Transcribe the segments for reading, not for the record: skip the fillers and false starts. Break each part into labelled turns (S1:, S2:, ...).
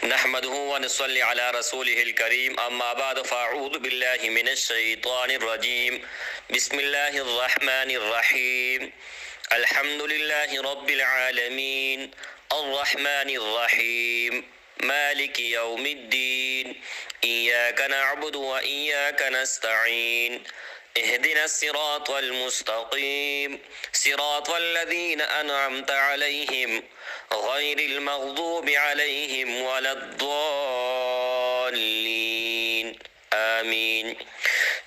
S1: نحمده ونصلي على رسوله الكريم أما بعد فأعوذ بالله من الشيطان الرجيم بسم الله الرحمن الرحيم الحمد لله رب العالمين الرحمن الرحيم مالك يوم الدين إياك نعبد وإياك نستعين اهدنا الصراط المستقيم صراط الذين أنعمت عليهم غير المغضوب عليهم ولا الضالين آمين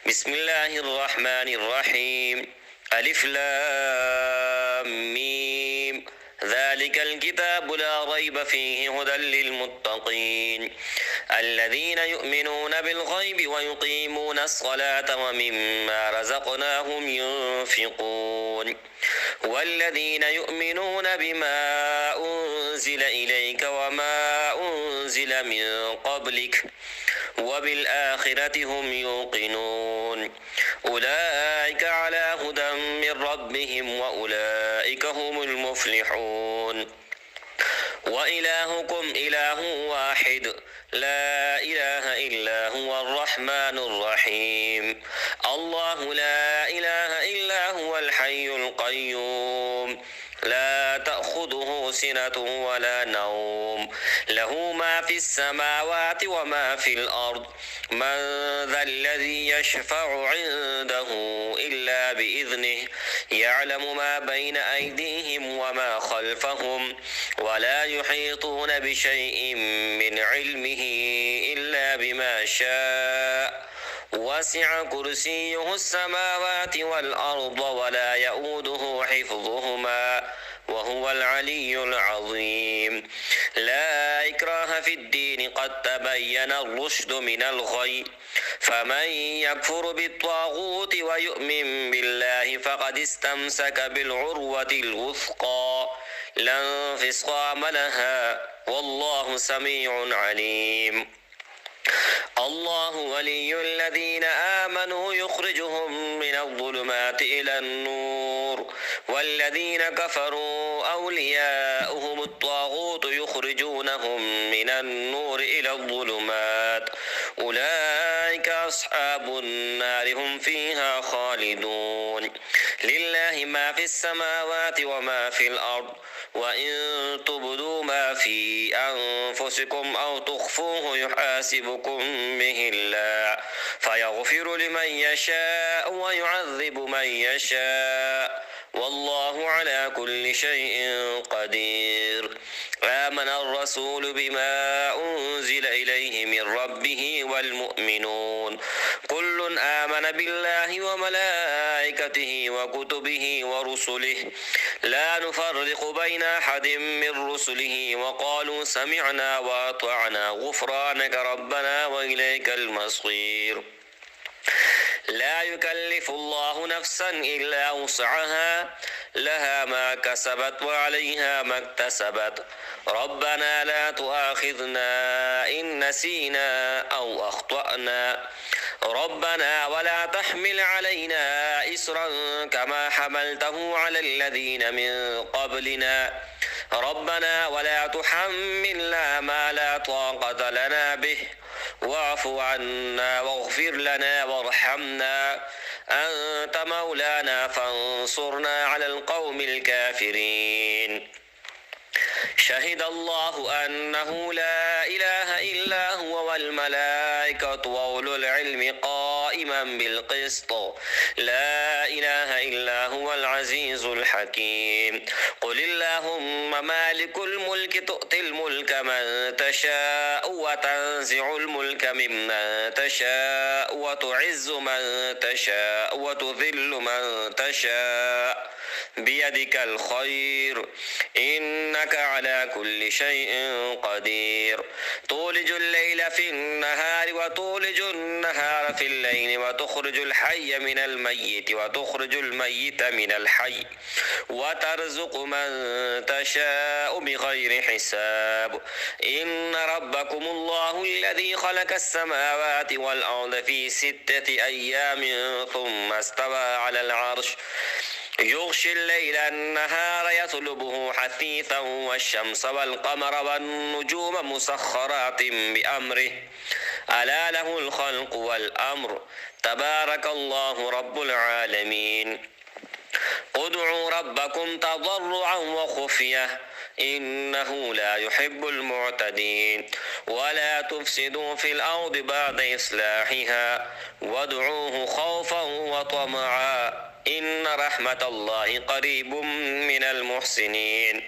S1: بسم الله الرحمن الرحيم ألف لام ميم ذلك الكتاب لا ريب فيه هدى للمتقين الذين يؤمنون بالغيب ويقيمون الصلاة ومما رزقناهم ينفقون والذين يؤمنون بما أنزل إليك وما أنزل من قبلك وبالآخرة هم يوقنون أولئك على هدى من ربهم وأولئك هم المفلحون وإلهكم إله واحد لا إله إلا هو الرحمن الرحيم الله لا إله إلا هو الحي القيوم لا تأخذه سنة ولا نوم له ما في السماوات وما في الأرض من ذا الذي يشفع عنده إلا بإذنه يعلم ما بين أيديهم وما خلفهم ولا يحيطون بشيء من علمه إلا بما شاء وسع كرسيه السماوات والأرض ولا يؤوده حفظهما وهو العلي العظيم لا إكراه في الدين قد تبين الرشد من الغي فمن يكفر بالطاغوت ويؤمن بالله فقد استمسك بالعروة الوثقى لا انفصام لها والله سميع عليم الله ولي الذين آمنوا يخرجهم من الظلمات إلى النور والذين كفروا أولياؤهم الطاغوت يخرجونهم من النور إلى الظلمات أولئك أصحاب النار هم فيها خالدون لله ما في السماوات وما في الأرض وإن تبدوا ما في أنفسكم أو تخفوه يحاسبكم به الله فيغفر لمن يشاء ويعذب من يشاء والله على كل شيء قدير آمن الرسول بما أنزل إليه من ربه والمؤمنون كل آمن بالله وملائكته وكتبه ورسله لا نفرق بين أحد من رسله وقالوا سمعنا وأطعنا غفرانك ربنا وإليك المصير لا يكلف الله نفسا إلا وسعها لها ما كسبت وعليها ما اكتسبت ربنا لا تؤاخذنا إن نسينا أو أخطأنا ربنا ولا تحمل علينا إسرا كما حملته على الذين من قبلنا ربنا ولا تحملنا ما لا طاقة لنا به واعف عنا واغفر لنا وارحمنا أنت مولانا فانصرنا على القوم الكافرين شهد الله أنه لا إله إلا هو والملائكة وأولو العلم قائما بالقسط لا إله إلا هو العزيز الحكيم قل اللهم مالك الملك تؤتي الملك من تشاء وتنزع الملك ممن تشاء وتعز من تشاء وتذل من تشاء بيدك الخير إنك على كل شيء قدير تولج الليل في النهار وتولج النهار في الليل وتخرج الحي من الميت وتخرج الميت من الحي وترزق من تشاء بغير حساب إن ربكم الله الذي خلق السماوات والأرض في 6 أيام ثم استوى على العرش يغشي الليل النهار يطلبه حثيثا والشمس والقمر والنجوم مسخرات بأمره ألا له الخلق والأمر تبارك الله رب العالمين ادعوا ربكم تضرعا وخفية إنه لا يحب المعتدين ولا تفسدوا في الأرض بعد إصلاحها وادعوه خوفا وطمعا إن رحمة الله قريب من المحسنين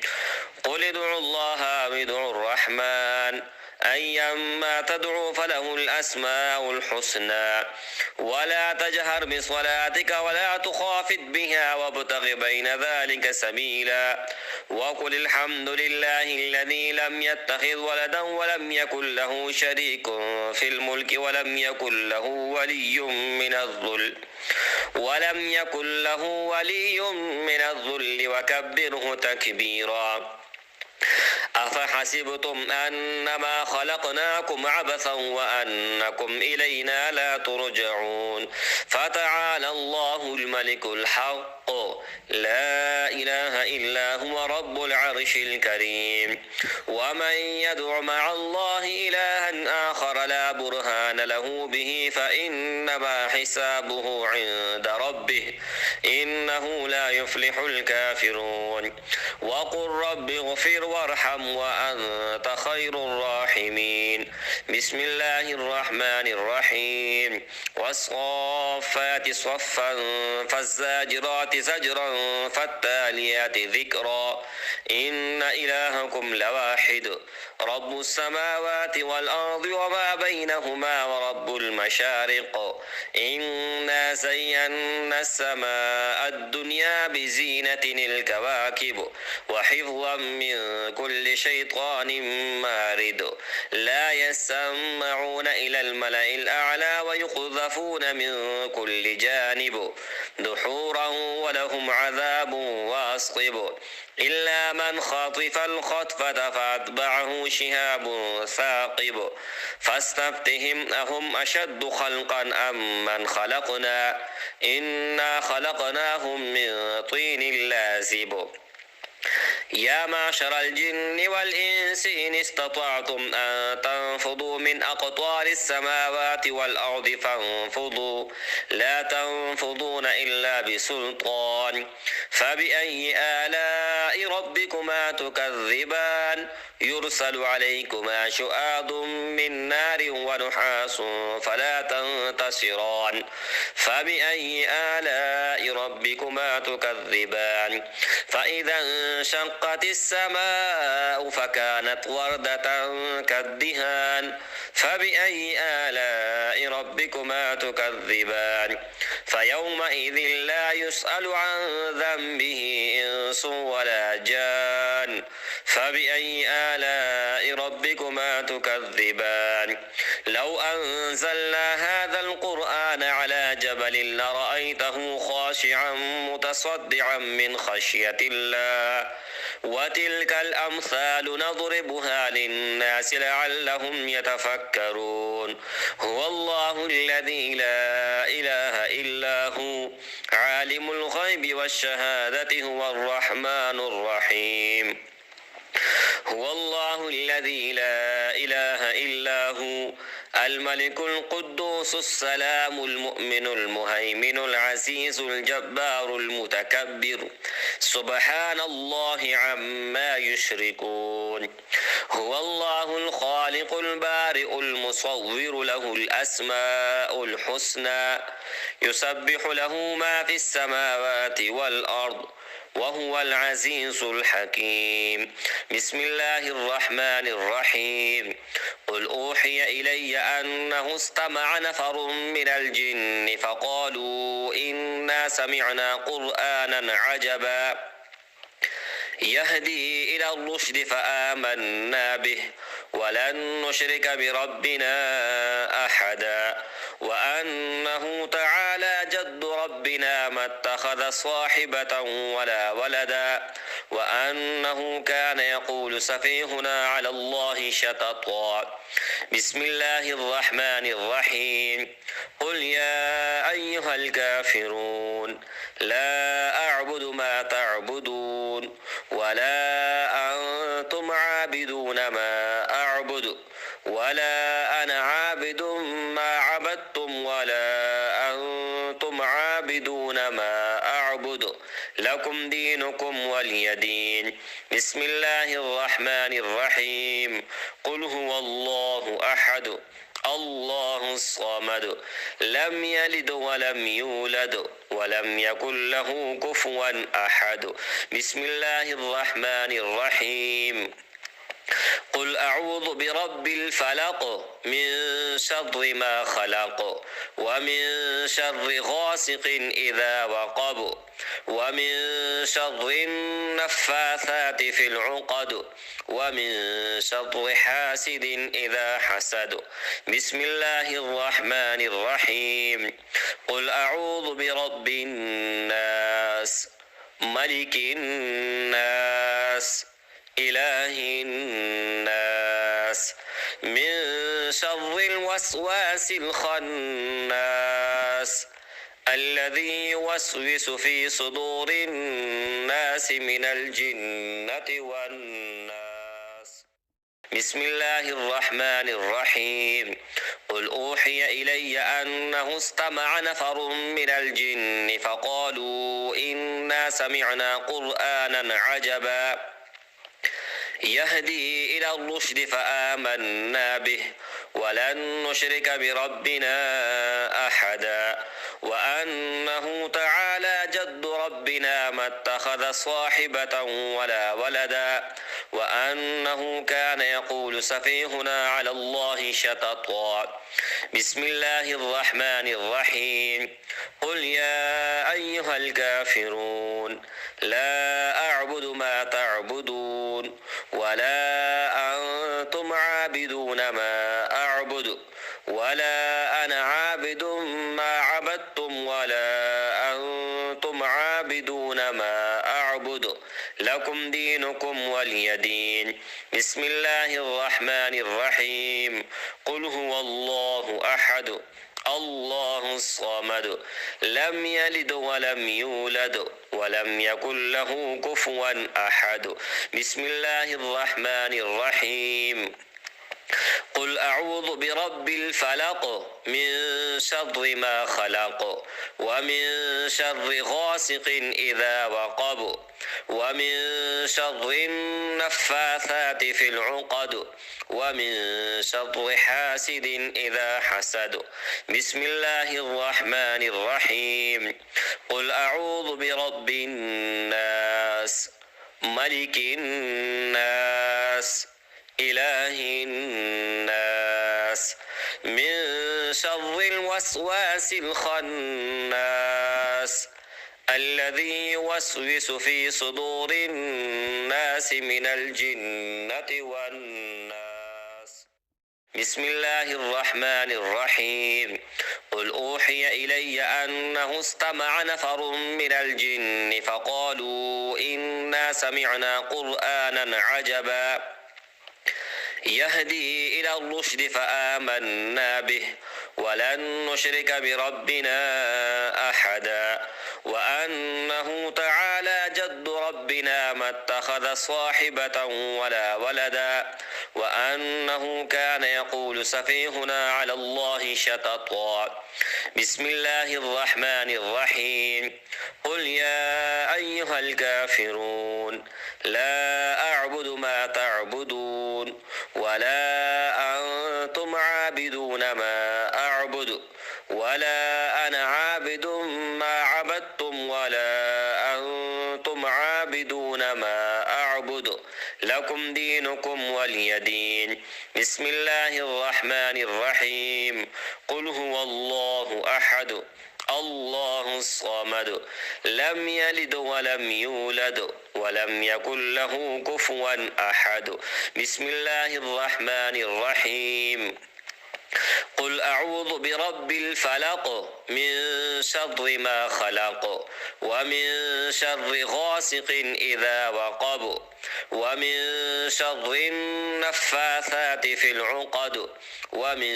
S1: قل ادعوا الله أو ادعوا الرحمن أيما تدعوا فله الأسماء الحسنى ولا تجهر بصلاتك ولا تخافت بها وابتغ بين ذلك سبيلا وقل الحمد لله الذي لم يتخذ ولدا ولم يكن له شريك في الملك ولم يكن له ولي من الذل وكبره تكبيرا أفحسبتم أنما خلقناكم عبثا وأنكم إلينا لا ترجعون فتعالى الله الملك الحق لا إله إلا هو رب العرش الكريم ومن يدع مع الله إلها آخر لا برهان له به فإنما حسابه عند ربه إنه لا يفلح الكافرون وقل رب اغفر وارحم وأنت خير الراحمين بسم الله الرحمن الرحيم والصافات صفا فالزاجرات زجرا فالتاليات ذكرا إن إلهكم لواحد رب السماوات والأرض وما بينهما ورب المشارق إنا زينا السماء الدنيا بزينة الكواكب وحفظا من كل شيطان مارد لا يسمعون إلى الملأ الأعلى ويقذفون من كل جانب دحورا ولهم عذاب واصب إلا من خطف الخطفة فأتبعه شهاب ثاقب فاستفتهم أهم أشد خلقا أم من خلقنا إنا خلقناهم من طين لازب يا معشر الجن والإنس إن استطعتم أن تنفضوا من أقطار السماوات والأرض فانفضوا لا تنفضون إلا بسلطان فبأي آلاء ربكما تكذبان يرسل عليكما شؤاد من نار ونحاس فلا تنتصران فبأي آلاء ربكما تكذبان فإذا انشقت السماء فكانت وردة كالدهان فبأي آلاء ربكما تكذبان فيومئذ لا يسأل عن ذنبه إنس ولا جان فبأي آلاء ربكما تكذبان لو أنزلنا هذا القرآن على جبل لرأيته خاشعا متصدعا من خشية الله وتلك الأمثال نضربها للناس لعلهم يتفكرون هو الله الذي لا إله إلا هو عالم الغيب والشهادة هو الرحمن الرحيم هو الله الذي لا إله إلا هو الملك القدوس السلام المؤمن المهيمن العزيز الجبار المتكبر سبحان الله عما يشركون هو الله الخالق البارئ المصور له الأسماء الحسنى يسبح له ما في السماوات والأرض وهو العزيز الحكيم بسم الله الرحمن الرحيم قل أوحي إلي أنه استمع نفر من الجن فقالوا إنا سمعنا قرآنا عجبا يهدي إلى الرشد فآمنا به ولن نشرك بربنا أحدا وأنه تعالى جد ربنا ما اتخذ صاحبة ولا ولدا وأنه كان يقول سفيهنا على الله شططا بسم الله الرحمن الرحيم قل يا أيها الكافرون لا أعبد ما تعبدون ولا أنتم عابدون ما أعبد ولا أنا عابد ما عبدتم ولا أنتم عابدون ما أعبد لكم دينكم ولي دين بسم الله الرحمن الرحيم قل هو الله أحد الله الصمد لم يلد ولم يولد ولم يكن له كفوا أحد بسم الله الرحمن الرحيم قل أعوذ برب الفلق من شر ما خلق ومن شر غاسق إذا وقب ومن شر النفاثات في العقد ومن شر حاسد إذا حسد بسم الله الرحمن الرحيم قل أعوذ برب الناس ملك الناس إله الناس من شر الوسواس الخناس الذي يوسوس في صدور الناس من الجنة والناس بسم الله الرحمن الرحيم قل أوحي إلي أنه استمع نفر من الجن فقالوا إنا سمعنا قرآنا عجبا يهدي إلى الرشد فآمنا به ولن نشرك بربنا أحدا وأنه تعالى جد ربنا ما اتخذ صاحبة ولا ولدا وأنه كان يقول سفيهنا على الله شططا بسم الله الرحمن الرحيم قل يا أيها الكافرون لا أعبد ما تعبدون ولا أنتم عابدون ما أعبد ولا أنا عابد ما عبدتم ولا أنتم عابدون ما أعبد لكم دينكم ولي دين بسم الله الرحمن الرحيم قل هو الله أحد الله الصمد لم يلد ولم يولد ولم يكن له كفوا أحد بسم الله الرحمن الرحيم قل أعوذ برب الفلق من شر ما خلق ومن شر غاسق إذا وقب ومن شر النفاثات في العقد ومن شر حاسد إذا حسد بسم الله الرحمن الرحيم قل أعوذ برب الناس ملك الناس إله الناس من شر الوسواس الخناس الذي يوسوس في صدور الناس من الجنة والناس بسم الله الرحمن الرحيم قل أوحي إلي أنه استمع نفر من الجن فقالوا إنا سمعنا قرآنا عجبا يهدي إلى الرشد فآمنا به ولن نشرك بربنا أحدا وأنه تعالى جد ربنا ما اتخذ صاحبة ولا ولدا وأنه كان يقول سفيهنا على الله شططا بسم الله الرحمن الرحيم قل يا أيها الكافرون لا أعبد ما تعبدون ولا أنتم عابدون ما أعبد ولا أنا عابد ما عبدتم ولا أنتم عابدون ما أعبد لكم دينكم ولي دين بسم الله الرحمن الرحيم قل هو الله أحد الله الصمد لم يلد ولم يولد ولم يكن له كفوا أحد بسم الله الرحمن الرحيم قل أعوذ برب الفلق من شر ما خلق ومن شر غاسق إذا وقب ومن شر النفاثات في العقد ومن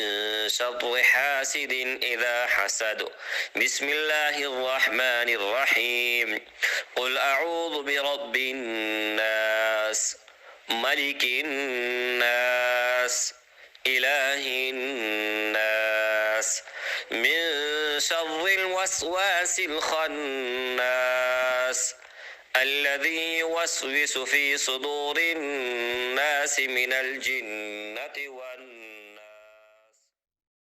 S1: شر حاسد إذا حسد. بسم الله الرحمن الرحيم. قل أعوذ برب الناس ملك الناس إله الناس من شر الوسواس الخناس الذي يوسوس في صدور الناس من الجن